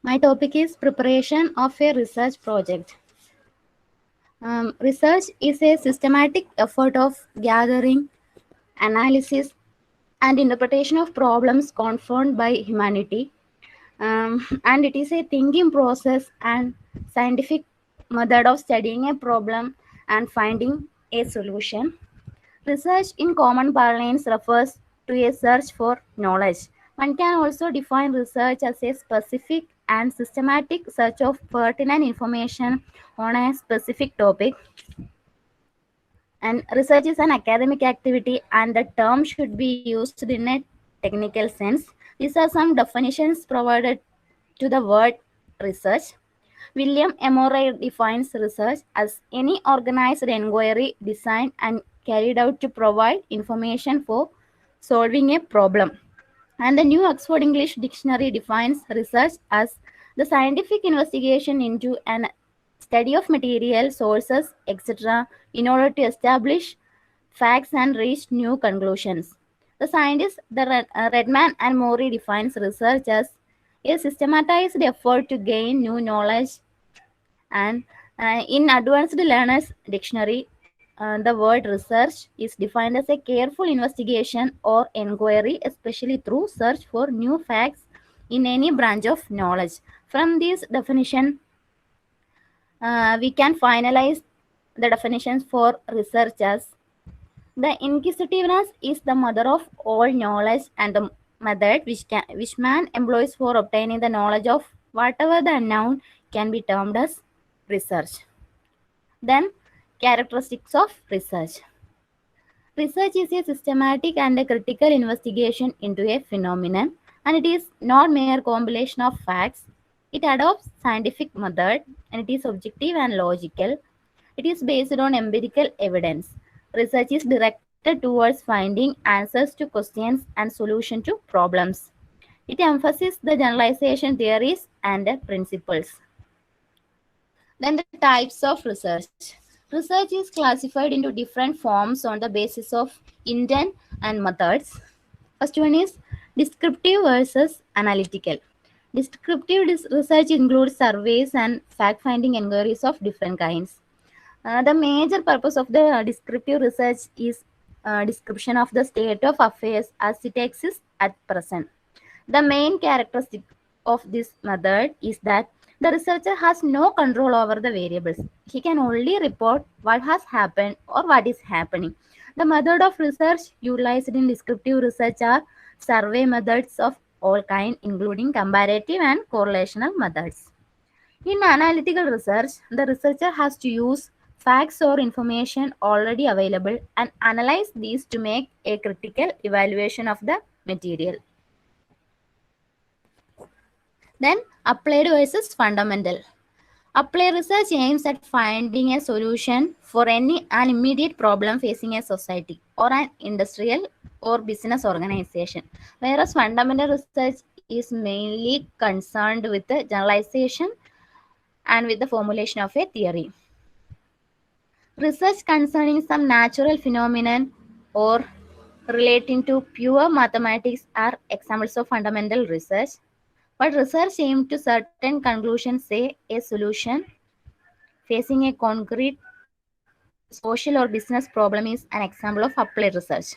My topic is preparation of a research project. Research is a systematic effort of gathering, analysis, and interpretation of problems confronted by humanity. And it is a thinking process and scientific method of studying a problem and finding a solution. Research in common parlance refers to a search for knowledge. One can also define research as a specific and systematic search of pertinent information on a specific topic. And research is an academic activity, and the term should be used in a technical sense. These are some definitions provided to the word research. William Emory defines research as any organized inquiry designed and carried out to provide information for solving a problem. And the New Oxford English Dictionary defines research as the scientific investigation into an study of material, sources, etc., in order to establish facts and reach new conclusions. The scientists Redman and Morey defines research as a systematized effort to gain new knowledge, and in Advanced Learners Dictionary, the word research is defined as a careful investigation or inquiry, especially through search for new facts in any branch of knowledge. From this definition, we can finalize the definitions for research as the inquisitiveness is the mother of all knowledge, and the method which man employs for obtaining the knowledge of whatever the unknown can be termed as research. Then, characteristics of research. Research is a systematic and a critical investigation into a phenomenon, and it is not mere compilation of facts. It adopts scientific method, and it is objective and logical. It is based on empirical evidence. Research is directed towards finding answers to questions and solutions to problems. It emphasizes the generalization theories and principles. Then the types of research. Research is classified into different forms on the basis of intent and methods. First one is descriptive versus analytical. Descriptive research includes surveys and fact-finding inquiries of different kinds. The major purpose of the descriptive research is description of the state of affairs as it exists at present. The main characteristic of this method is that the researcher has no control over the variables. He can only report what has happened or what is happening. The method of research utilized in descriptive research are survey methods of all kinds, including comparative and correlational methods. In analytical research, the researcher has to use facts or information already available and analyze these to make a critical evaluation of the material. Then, applied versus fundamental. Applied research aims at finding a solution for an immediate problem facing a society or an industrial or business organization, whereas fundamental research is mainly concerned with the generalization and with the formulation of a theory. Research concerning some natural phenomenon or relating to pure mathematics are examples of fundamental research. But research aims to certain conclusions, say a solution facing a concrete social or business problem, is an example of applied research.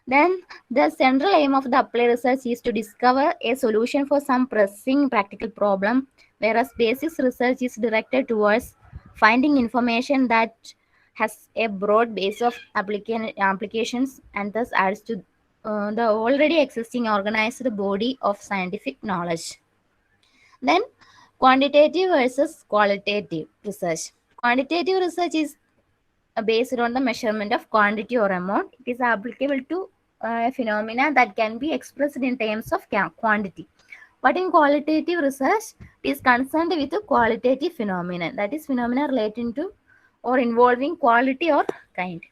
Then the central aim of the applied research is to discover a solution for some pressing practical problem, whereas basic research is directed towards finding information that has a broad base of applications and thus adds to the already existing organized body of scientific knowledge. Then quantitative versus qualitative research. Quantitative research is based on the measurement of quantity or amount. It is applicable to phenomena that can be expressed in terms of quantity. But in qualitative research, it is concerned with a qualitative phenomenon, that is phenomena relating to or involving quality or kind.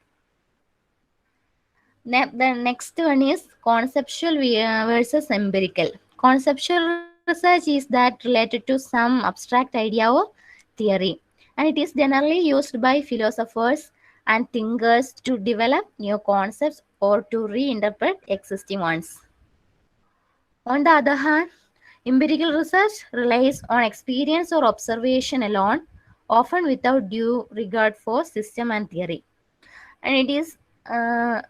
The next one is conceptual versus empirical. Conceptual research is that related to some abstract idea or theory, and it is generally used by philosophers and thinkers to develop new concepts or to reinterpret existing ones. On the other hand, Empirical research relies on experience or observation alone, often without due regard for system and theory. And it is a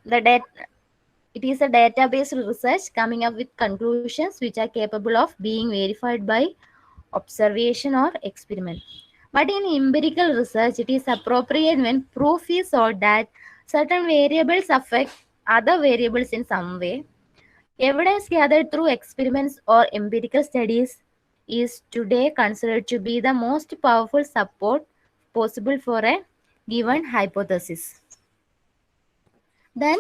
database research coming up with conclusions which are capable of being verified by observation or experiment. But in empirical research, it is appropriate when proof is sought that certain variables affect other variables in some way. Evidence gathered through experiments or empirical studies is today considered to be the most powerful support possible for a given hypothesis. Then,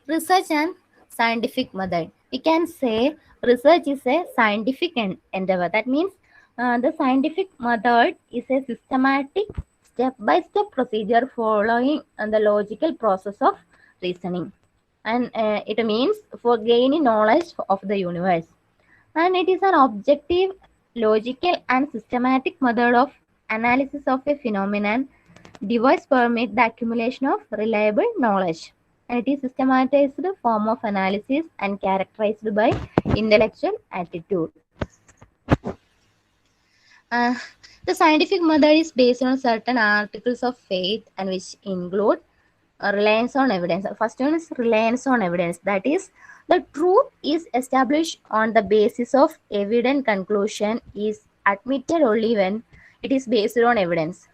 research and scientific method. We can say research is a scientific endeavor. That means the scientific method is a systematic step-by-step procedure following the logical process of reasoning. And it means for gaining knowledge of the universe. And it is an objective, logical, and systematic method of analysis of a phenomenon device permit the accumulation of reliable knowledge, and it is systematized form of analysis and characterized by intellectual attitude. Uh, the scientific method is based on certain articles of faith and which include reliance on evidence. First one is reliance on evidence. That is, the truth is established on the basis of evident conclusion is admitted only when it is based on evidence.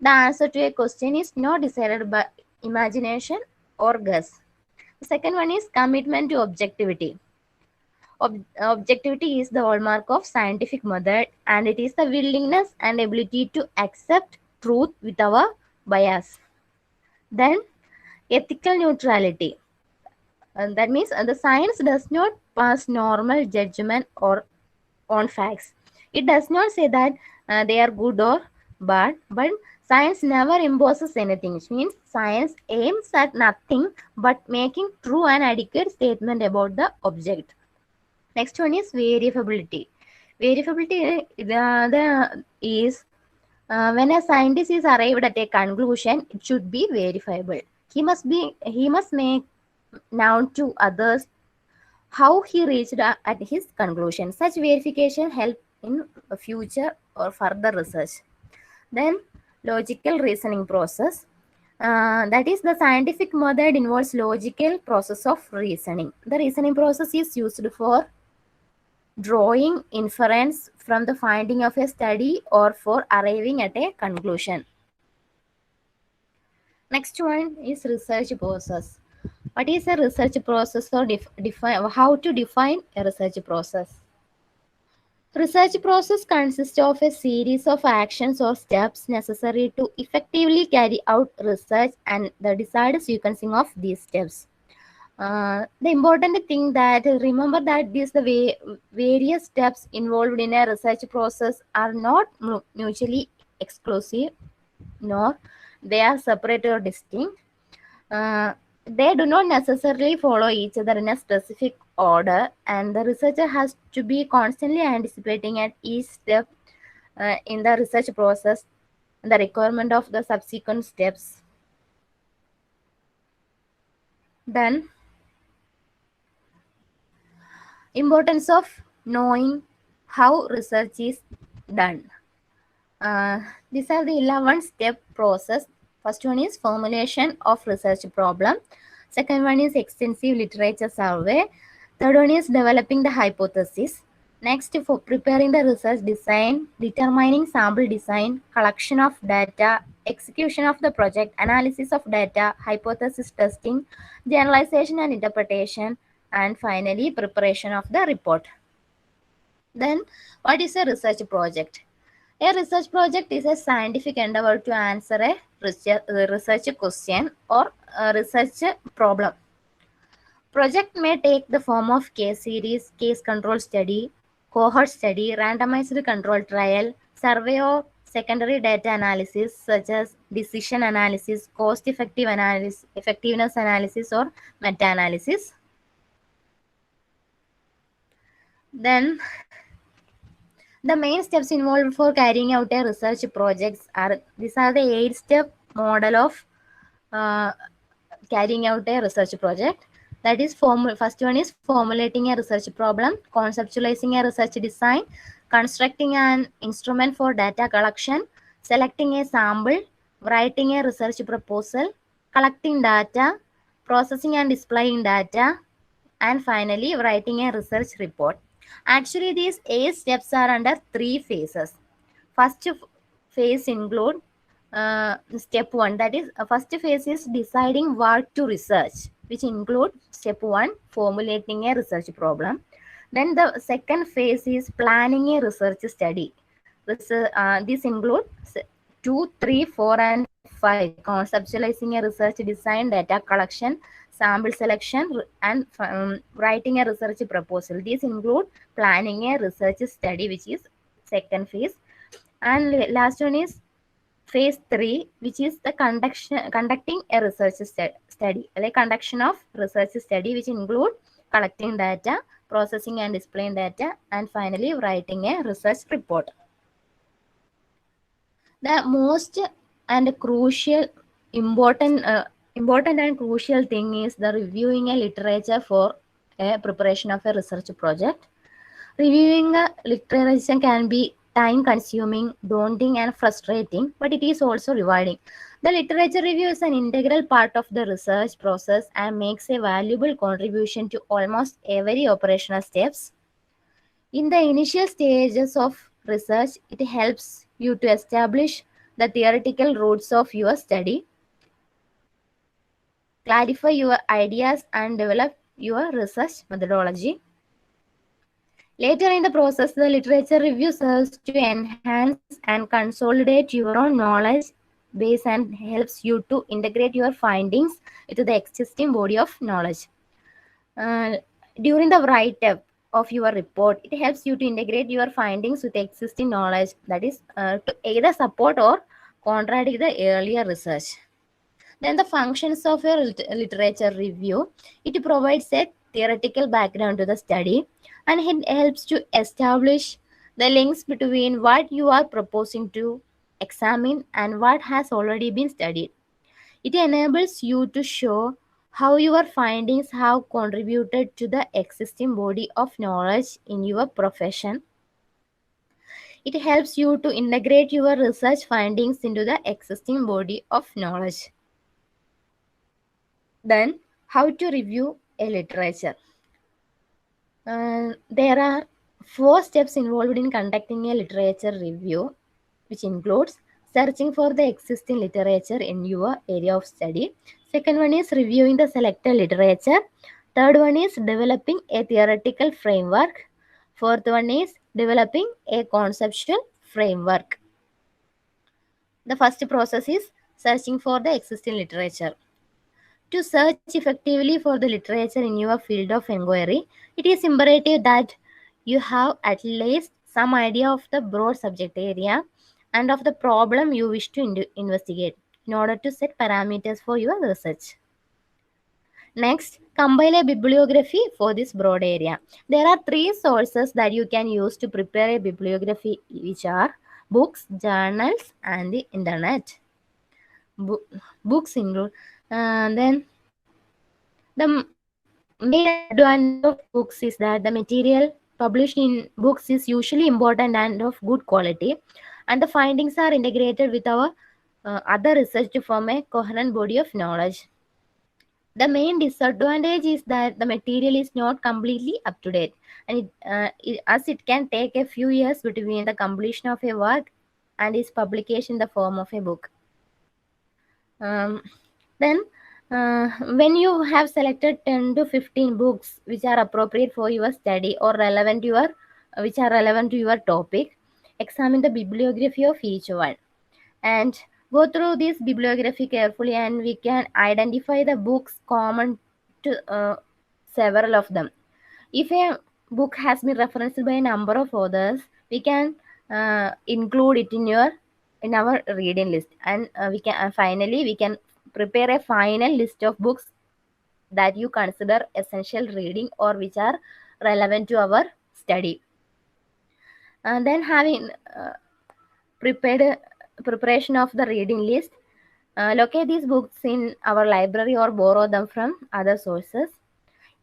The answer to a question is not decided by imagination or guess. The second one is commitment to objectivity. Objectivity is the hallmark of scientific method, and it is the willingness and ability to accept truth without bias. Then ethical neutrality. And that means the science does not pass normal judgment or on facts. It does not say that they are good or bad, but science never imposes anything. Which means science aims at nothing but making true and adequate statement about the object. Next one is verifiability. Verifiability is when a scientist is arrived at a conclusion, it should be verifiable. He must make known to others how he reached at his conclusion. Such verification help in future or further research. Then logical reasoning process. That is, the scientific method involves logical process of reasoning. The reasoning process is used for drawing inference from the finding of a study or for arriving at a conclusion. Next one is research process. What is a research process, or how to define a research process? Research process consists of a series of actions or steps necessary to effectively carry out research and the desired sequencing of these steps. The important thing that remember that the various steps involved in a research process are not mutually exclusive, nor they are separate or distinct. They do not necessarily follow each other in a specific order, and the researcher has to be constantly anticipating at each step in the research process the requirement of the subsequent steps. Then, importance of knowing how research is done. These are the 11-step process. First one is formulation of research problem. Second one is extensive literature survey. Third one is developing the hypothesis. Next, for preparing the research design, determining sample design, collection of data, execution of the project, analysis of data, hypothesis testing, generalization and interpretation, and finally preparation of the report. Then, what is a research project? A research project is a scientific endeavor to answer a research question or a research problem. Project may take the form of case series, case control study, cohort study, randomized control trial, survey or secondary data analysis such as decision analysis, cost effective analysis, effectiveness analysis, or meta-analysis. Then the main steps involved for carrying out a research projects are, these are the 8-step model of carrying out a research project. That is, first one is formulating a research problem, conceptualizing a research design, constructing an instrument for data collection, selecting a sample, writing a research proposal, collecting data, processing and displaying data, and finally writing a research report. Actually, these 8 steps are under 3 phases. First phase include step 1, that is first phase is deciding what to research, which include step 1, formulating a research problem. Then the second phase is planning a research study. This include 2, 3, 4, and 5, conceptualizing a research design, data collection, sample selection, and writing a research proposal. These include planning a research study, which is second phase. And last one is phase 3, which is the conducting a research study, like conduction of research study, which include collecting data, processing and displaying data, and finally writing a research report. The most and crucial important and crucial thing is the reviewing a literature for a preparation of a research project. Reviewing a literature can be time consuming, daunting, and frustrating, but it is also rewarding. The literature review is an integral part of the research process and makes a valuable contribution to almost every operational steps. In the initial stages of research, it helps you to establish the theoretical roots of your study, clarify your ideas, and develop your research methodology. Later in the process, the literature review serves to enhance and consolidate your own knowledge base and helps you to integrate your findings into the existing body of knowledge. During the write-up of your report, it helps you to integrate your findings with existing knowledge, that is, to either support or contradict the earlier research. Then the functions of your literature review, it provides a theoretical background to the study, and it helps to establish the links between what you are proposing to examine and what has already been studied. It enables you to show how your findings have contributed to the existing body of knowledge in your profession. It helps you to integrate your research findings into the existing body of knowledge. Then, how to review a literature. There are 4 steps involved in conducting a literature review, which includes searching for the existing literature in your area of study. Second one is reviewing the selected literature. Third one is developing a theoretical framework. Fourth one is developing a conceptual framework. The first process is searching for the existing literature. To search effectively for the literature in your field of inquiry, it is imperative that you have at least some idea of the broad subject area and of the problem you wish to investigate in order to set parameters for your research. Next, compile a bibliography for this broad area. There are 3 sources that you can use to prepare a bibliography, which are books, journals, and the internet. Books include, then the main advantage of books is that the material published in books is usually important and of good quality, and the findings are integrated with our other research to form a coherent body of knowledge. The main disadvantage is that the material is not completely up to date, and as it can take a few years between the completion of a work and its publication in the form of a book. Then, when you have selected 10 to 15 books which are appropriate for your study or which are relevant to your topic, examine the bibliography of each one and go through this bibliography carefully, and we can identify the books common to several of them. If a book has been referenced by a number of authors, we can include it in our reading list, and finally we can prepare a final list of books that you consider essential reading or which are relevant to our study. And then, having preparation of the reading list, locate these books in our library or borrow them from other sources.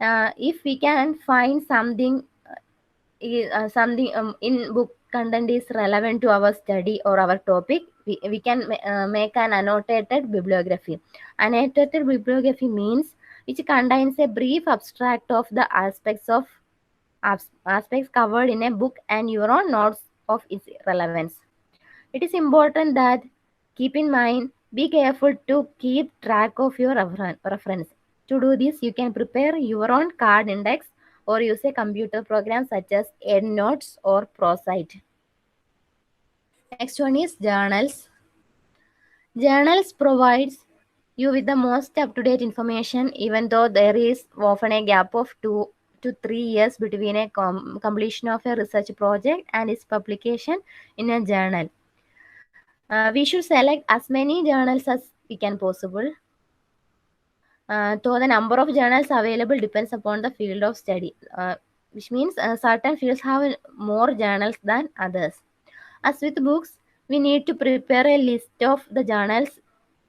If we can find something in book content is relevant to our study or our topic, we can make an annotated bibliography. Annotated bibliography means which contains a brief abstract of the aspects covered in a book and your own notes of its relevance. It is important that keep in mind, be careful to keep track of your reference. To do this, you can prepare your own card index or use a computer program such as EndNotes or ProCite. Next one is journals. Journals provides you with the most up-to-date information, even though there is often a gap of 2 to 3 years between a completion of a research project and its publication in a journal. We should select as many journals as we can possible. Though the number of journals available depends upon the field of study, which means certain fields have more journals than others. As with books, we need to prepare a list of the journals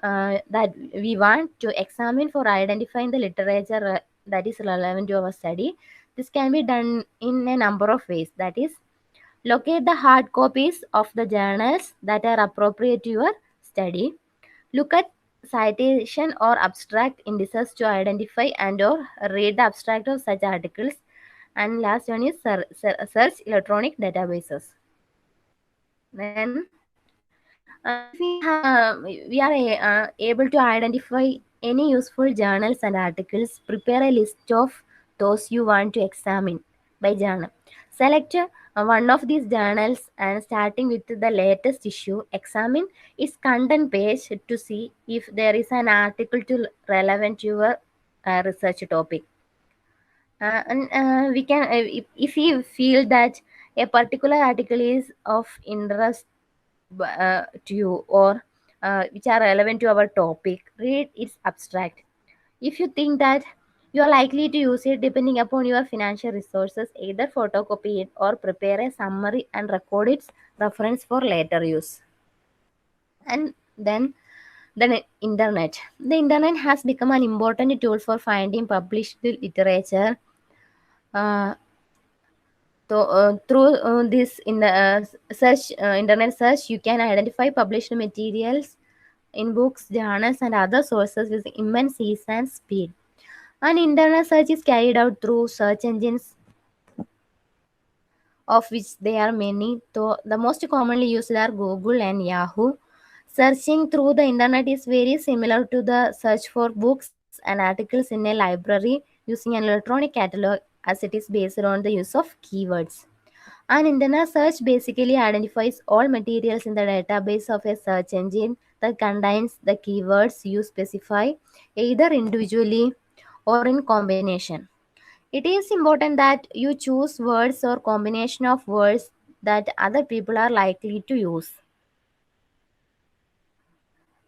that we want to examine for identifying the literature that is relevant to our study. This can be done in a number of ways. That is, locate the hard copies of the journals that are appropriate to your study. Look at citation or abstract indices to identify and or read the abstract of such articles. And last one is search electronic databases. Then, if we are able to identify any useful journals and articles, prepare a list of those you want to examine by journal. Select one of these journals and starting with the latest issue, examine its content page to see if there is an article to relevant to your research topic. And we can, if we feel that a particular article is of interest to you or which are relevant to our topic, read its abstract. If you think that you are likely to use it, depending upon your financial resources, either photocopy it or prepare a summary and record its reference for later use. And then the internet. The internet has become an important tool for finding published literature. Uh, through this in the search internet search, you can identify published materials in books, journals, and other sources with immense ease and speed. An internet search is carried out through search engines, of which there are many. Though the most commonly used are Google and Yahoo. Searching through the internet is very similar to the search for books and articles in a library using an electronic catalog, as it is based on the use of keywords. An internet search basically identifies all materials in the database of a search engine that contains the keywords you specify, either individually or in combination. It is important that you choose words or combination of words that other people are likely to use.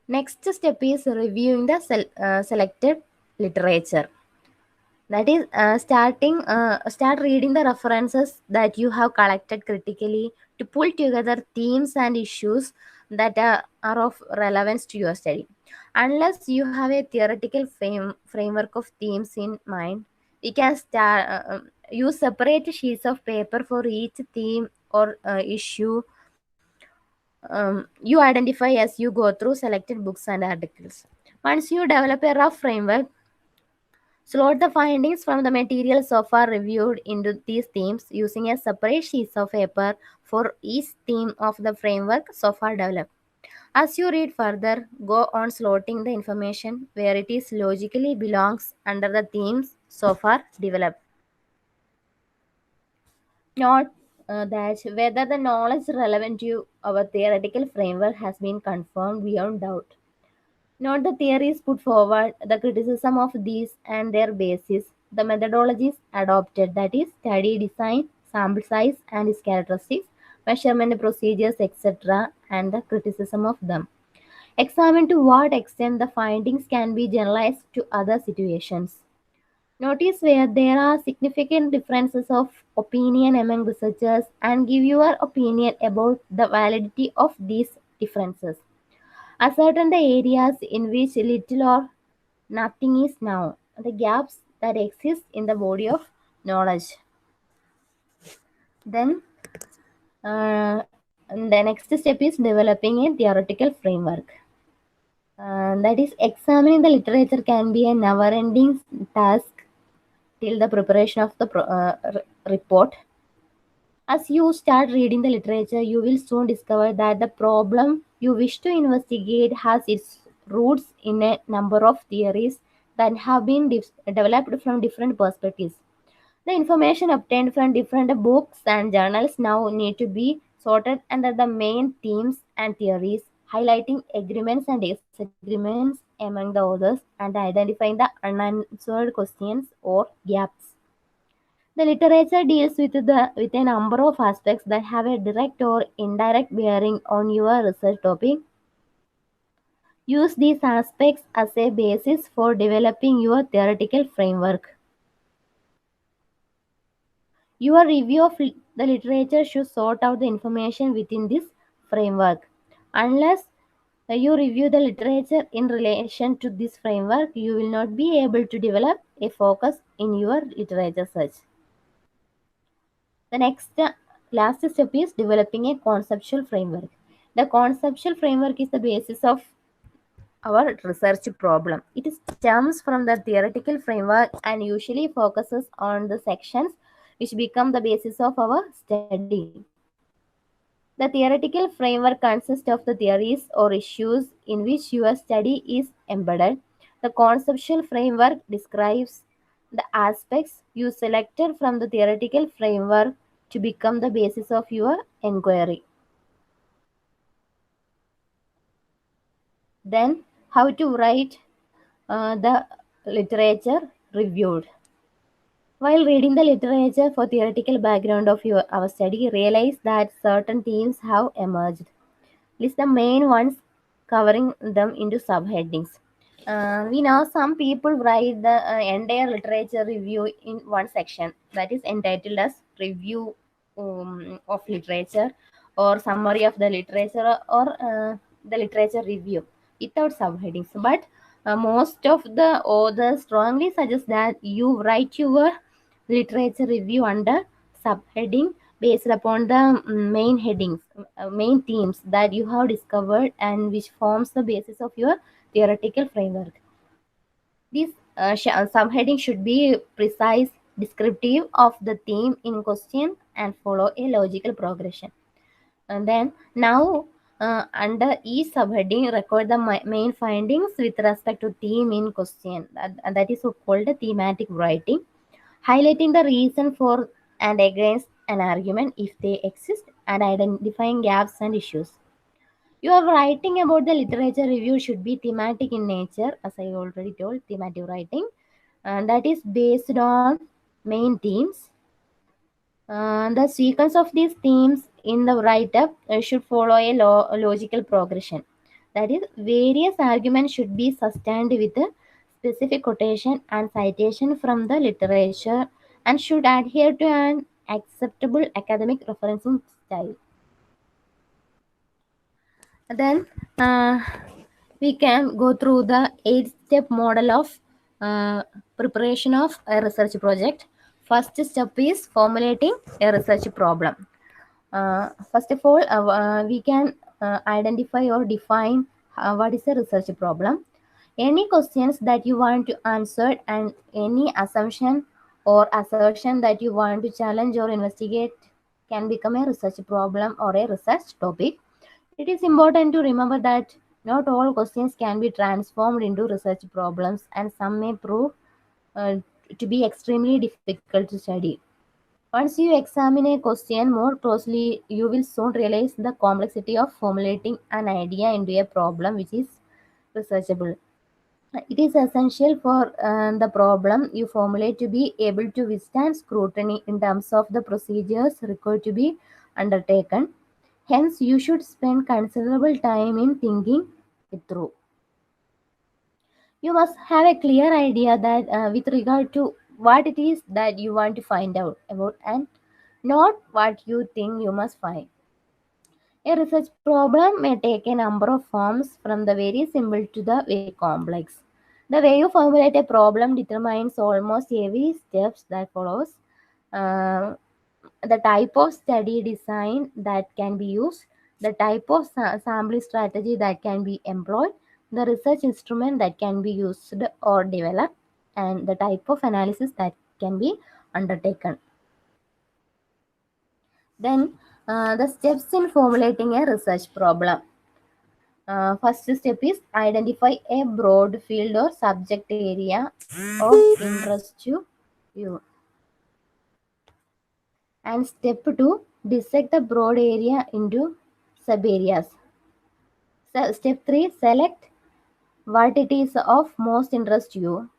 Next step is reviewing the selected literature. That is, start reading the references that you have collected critically to pull together themes and issues that are of relevance to your study. Unless you have a theoretical framework of themes in mind, we can start use separate sheets of paper for each theme or issue you identify as you go through selected books and articles. Once you develop a rough framework, slot the findings from the material so far reviewed into these themes using a separate sheet of paper for each theme of the framework so far developed. As you read further, go on slotting the information where it is logically belongs under the themes so far developed. Note that whether the knowledge relevant to our theoretical framework has been confirmed beyond doubt. Not the theories put forward, the criticism of these and their basis, the methodologies adopted, that is, study design, sample size and its characteristics, measurement procedures, etc., and the criticism of them. Examine to what extent the findings can be generalized to other situations. Notice where there are significant differences of opinion among researchers and give your opinion about the validity of these differences. Ascertain the areas in which little or nothing is known, the gaps that exists in the body of knowledge. Then the next step is developing a theoretical framework. That is, examining the literature can be a never-ending task till the preparation of the report. As you start reading the literature, you will soon discover that the problem you wish to investigate has its roots in a number of theories that have been developed from different perspectives. The information obtained from different books and journals now need to be sorted under the main themes and theories, highlighting agreements and disagreements among the authors and identifying the unanswered questions or gaps. The literature deals with a number of aspects that have a direct or indirect bearing on your research topic. Use these aspects as a basis for developing your theoretical framework. Your review of the literature should sort out the information within this framework. Unless you review the literature in relation to this framework, you will not be able to develop a focus in your literature search. The next last step is developing a conceptual framework. The conceptual framework is the basis of our research problem. It stems from the theoretical framework and usually focuses on the sections which become the basis of our study. The theoretical framework consists of the theories or issues in which your study is embedded. The conceptual framework describes the aspects you selected from the theoretical framework to become the basis of your inquiry. Then, how to write the literature reviewed. While reading the literature for theoretical background of our study, realize that certain themes have emerged. List the main ones, covering them into subheadings. We know some people write the entire literature review in one section that is entitled as review of literature or summary of the literature or the literature review without subheadings. But most of the authors strongly suggest that you write your literature review under subheading based upon the main headings, main themes that you have discovered and which forms the basis of your theoretical framework. This subheading should be precise, descriptive of the theme in question, and follow a logical progression. And then now under each subheading, record the main findings with respect to theme in question. That is called thematic writing, highlighting the reason for and against an argument if they exist, and identifying gaps and issues. Your writing about the literature review should be thematic in nature, as I already told, thematic writing, and that is based on main themes. The sequence of these themes in the write-up should follow a logical progression. That is, various arguments should be sustained with a specific quotation and citation from the literature and should adhere to an acceptable academic referencing style. Then we can go through the 8-step model of preparation of a research project. First step is formulating a research problem. First of all, we can identify or define what is a research problem. Any questions that you want to answer and any assumption or assertion that you want to challenge or investigate can become a research problem or a research topic. It is important to remember that not all questions can be transformed into research problems, and some may prove uh, to be extremely difficult to study. Once you examine a question more closely, you will soon realize the complexity of formulating an idea into a problem which is researchable. It is essential for the problem you formulate to be able to withstand scrutiny in terms of the procedures required to be undertaken. Hence, you should spend considerable time in thinking it through. You must have a clear idea that with regard to what it is that you want to find out about and not what you think you must find. A research problem may take a number of forms from the very simple to the very complex. The The way you formulate a problem determines almost every steps that follows. Uh, the type of study design that can be used, the type of sampling strategy that can be employed, the research instrument that can be used or developed, and the type of analysis that can be undertaken. Then the steps in formulating a research problem. First step is identify a broad field or subject area of interest to you. And step 2, dissect the broad area into sub areas. So step 3, select what it is of most interest to you.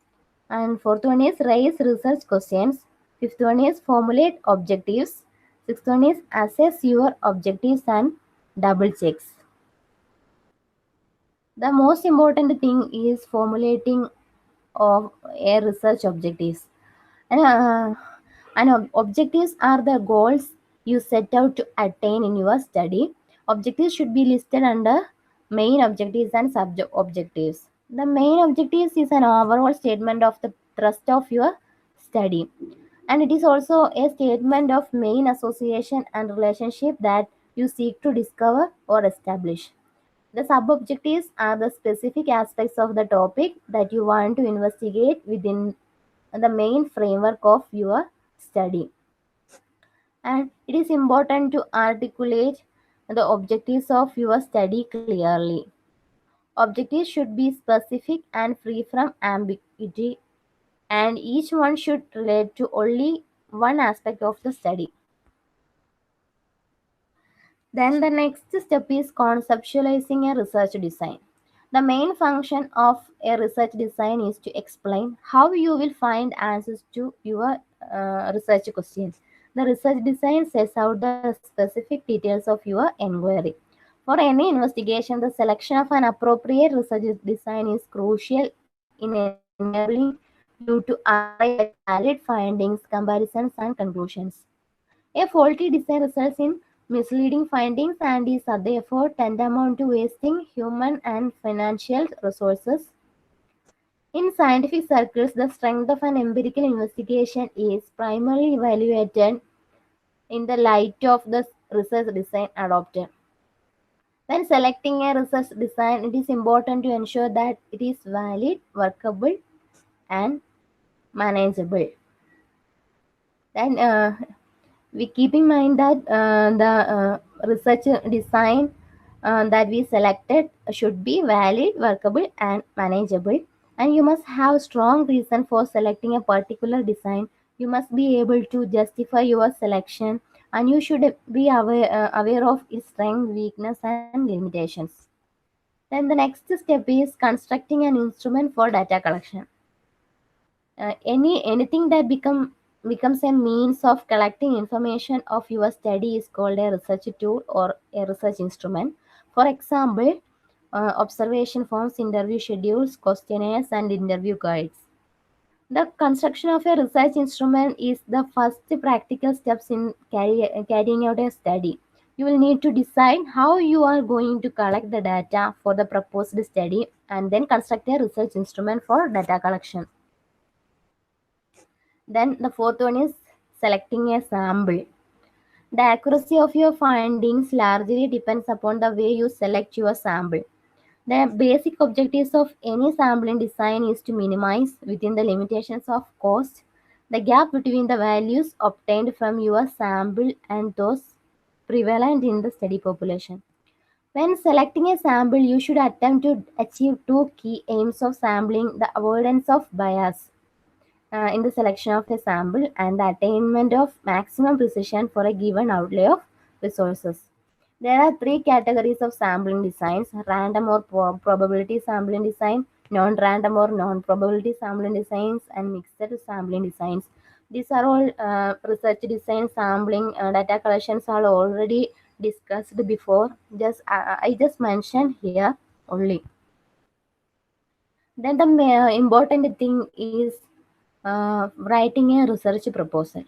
And fourth one is raise research questions. Fifth one is formulate objectives. Sixth one is assess your objectives and double checks. The most important thing is formulating of a research objectives. And, objectives are the goals you set out to attain in your study. Objectives should be listed under main objectives and subject objectives. The main objectives is an overall statement of the thrust of your study, and it is also a statement of main association and relationship that you seek to discover or establish. The sub-objectives are the specific aspects of the topic that you want to investigate within the main framework of your study. And it is important to articulate the objectives of your study clearly. Objectives should be specific and free from ambiguity, and each one should relate to only one aspect of the study. Then the next step is conceptualizing a research design. The main function of a research design is to explain how you will find answers to your research questions. The research design sets out the specific details of your inquiry. For any investigation, the selection of an appropriate research design is crucial in enabling you to arrive at valid findings, comparisons, and conclusions. A faulty design results in misleading findings and is therefore tantamount to wasting human and financial resources. In scientific circles, the strength of an empirical investigation is primarily evaluated in the light of the research design adopted. When selecting a research design, it is important to ensure that it is valid, workable, and manageable. Then we keep in mind that the research design that we selected should be valid, workable, and manageable. And you must have strong reason for selecting a particular design. You must be able to justify your selection, and you should be aware of its strength, weakness, and limitations. Then the next step is constructing an instrument for data collection. Anything that becomes a means of collecting information of your study is called a research tool or a research instrument. For example, observation forms, interview schedules, questionnaires, and interview guides. The construction of a research instrument is the first practical steps in carrying out a study. You will need to decide how you are going to collect the data for the proposed study and then construct a research instrument for data collection. Then the fourth one is selecting a sample. The accuracy of your findings largely depends upon the way you select your sample. The basic objectives of any sampling design is to minimize, within the limitations of cost, the gap between the values obtained from your sample and those prevalent in the study population. When selecting a sample, you should attempt to achieve two key aims of sampling: the avoidance of bias in the selection of a sample and the attainment of maximum precision for a given outlay of resources. There are three categories of sampling designs: random or probability sampling design, non-random or non-probability sampling designs, and mixed sampling designs. These are all research design sampling data collections are already discussed before. I just mentioned here only. Then the important thing is writing a research proposal.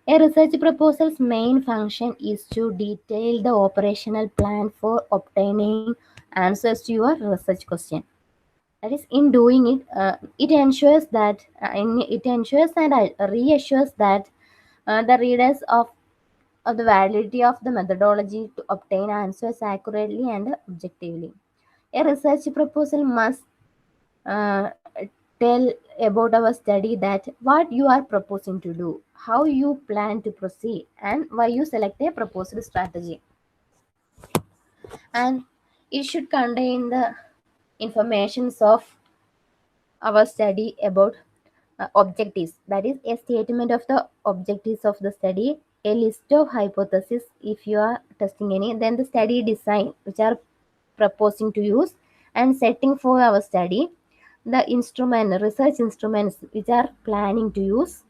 A research proposal's main function is to detail the operational plan for obtaining answers to your research question. That is, in doing it, it ensures that it ensures and reassures that the readers of the validity of the methodology to obtain answers accurately and objectively. A research proposal must uh, tell about our study, that what you are proposing to do, how you plan to proceed, and why you select a proposed strategy. And it should contain the informations of our study about objectives, that is a statement of the objectives of the study, a list of hypotheses if you are testing any, then the study design which are proposing to use, and setting for our study, the instrument research instruments which are planning to use,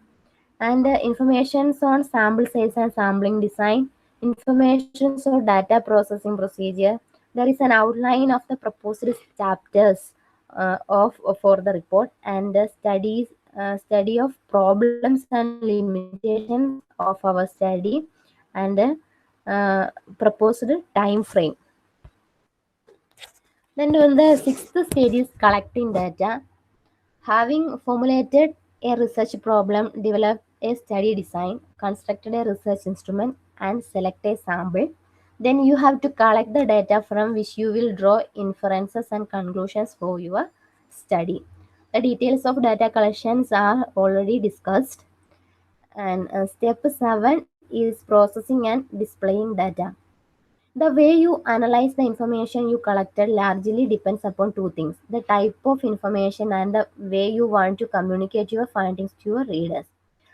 and informations on sample size and sampling design, informations on data processing procedure. There is an outline of the proposed chapters of for the report, and the study of problems and limitations of our study, and proposed time frame. Then the sixth stage is collecting data. Having formulated a research problem, developed a study design, constructed a research instrument, and select a sample, then you have to collect the data from which you will draw inferences and conclusions for your study. The details of data collections are already discussed. And step 7 is processing and displaying data. The way you analyze the information you collected largely depends upon two things: the type of information and the way you want to communicate your findings to your readers.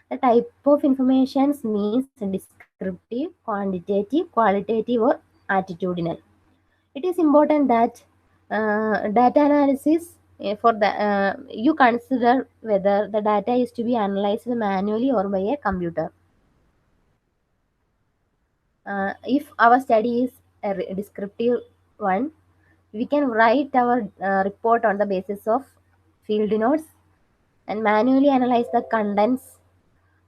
The type of information means descriptive, quantitative, qualitative, or attitudinal. It is important that data analysis for the you consider whether the data is to be analyzed manually or by a computer. If our study is a descriptive one, we can write our report on the basis of field notes and manually analyze the contents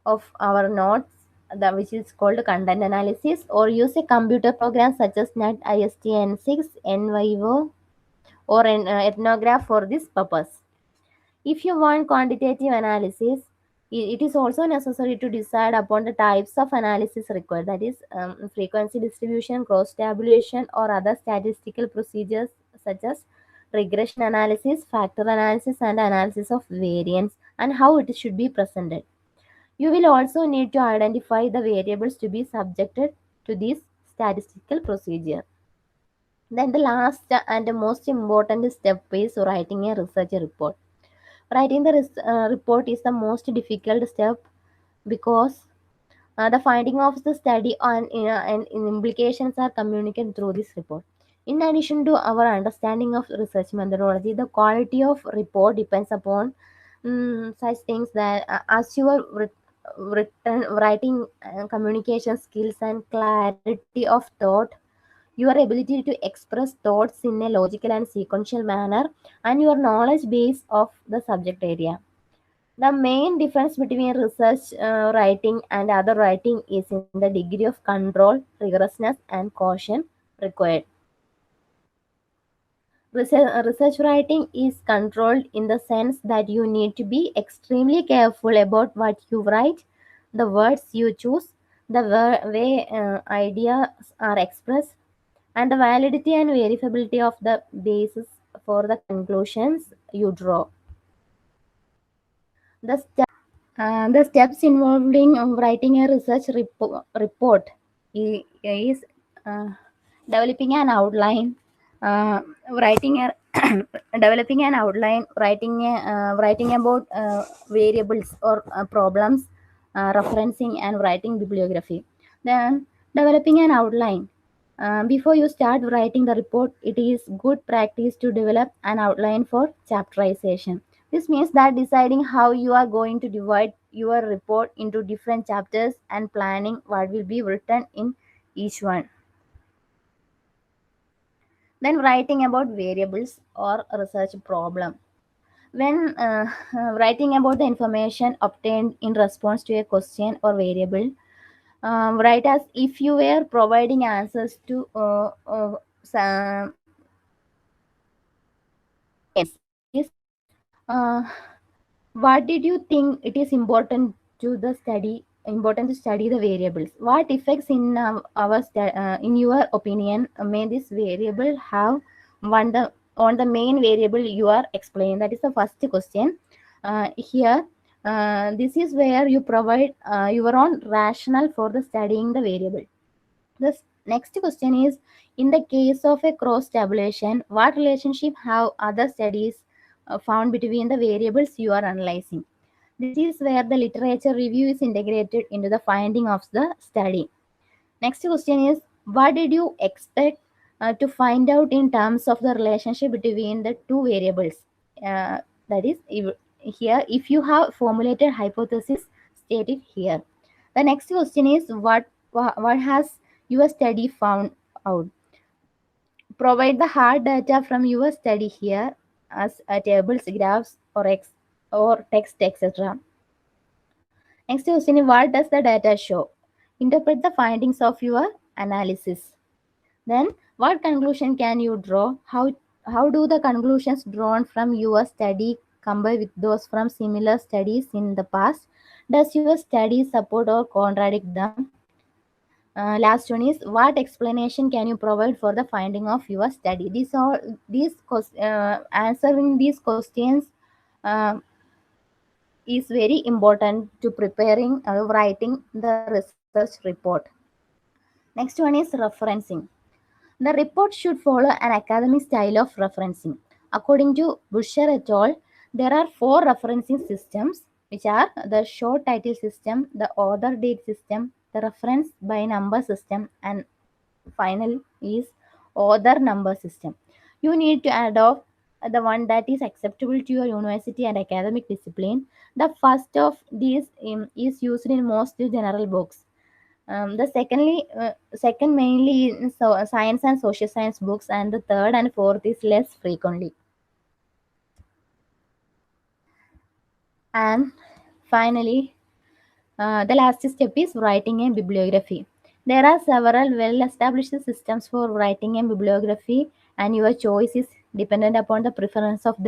of our notes, which is called content analysis, or use a computer program such as NetIST-N6, NYO, or an ethnograph for this purpose. If you want quantitative analysis, it is also necessary to decide upon the types of analysis required, that is, frequency distribution, cross tabulation, or other statistical procedures such as regression analysis, factor analysis, and analysis of variance, and how it should be presented. You will also need to identify the variables to be subjected to this statistical procedure. Then the last and the most important step is writing a research report. Writing the report is the most difficult step because the finding of the study and implications are communicated through this report. In addition to our understanding of research methodology, the quality of report depends upon such things that as your written writing communication skills and clarity of thought, your ability to express thoughts in a logical and sequential manner, and your knowledge base of the subject area. The main difference between research writing and other writing is in the degree of control, rigorousness, and caution required. Research writing is controlled in the sense that you need to be extremely careful about what you write, the words you choose, the way ideas are expressed, and the validity and verifiability of the basis for the conclusions you draw. The steps involved in writing a research report is uh, developing an outline, writing a developing an outline, writing about variables or problems, referencing and writing bibliography. Then developing an outline. Before you start writing the report, it is good practice to develop an outline for chapterization. This means that deciding how you are going to divide your report into different chapters and planning what will be written in each one. Then writing about variables or research problem. When writing about the information obtained in response to a question or variable, write as if you were providing answers to some questions. Uh, what did you think it is important to study the variables? What effects in in your opinion may this variable have on the main variable you are explaining? That is the first question. Here, this is where you provide your own rationale for the studying the variable. The next question is, in the case of a cross tabulation, what relationship have other studies found between the variables you are analyzing? This is where the literature review is integrated into the finding of the study. Next question is, what did you expect to find out in terms of the relationship between the two variables? That is, here, if you have formulated hypothesis, state it here. The next question is, what has your study found out? Provide the hard data from your study here as tables, graphs, or text, etc. Next question is, what does the data show? Interpret the findings of your analysis. Then, what conclusion can you draw? How do the conclusions drawn from your study compare with those from similar studies in the past? Does your study support or contradict them? Last one is, what explanation can you provide for the finding of your study? Answering these questions uh, is very important to preparing writing the research report. Next one is referencing. The report should follow an academic style of referencing. According to Busher et al., there are four referencing systems, which are the short title system, the author date system, the reference by number system, and final is author number system. You need to adopt the one that is acceptable to your university and academic discipline. The first of these is used in most general books. Second mainly in science and social science books, and the third and fourth is less frequently. And finally, the last step is writing a bibliography. There are several well-established systems for writing a bibliography, and your choice is dependent upon the preference of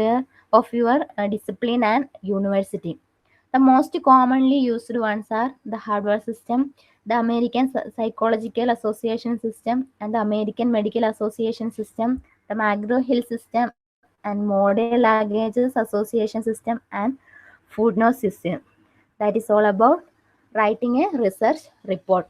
your discipline and university. The most commonly used ones are the Harvard system, the American Psychological Association system, and the American Medical Association system, the McGraw-Hill system, and Model Languages Association system, and Footnote system. That is all about writing a research report.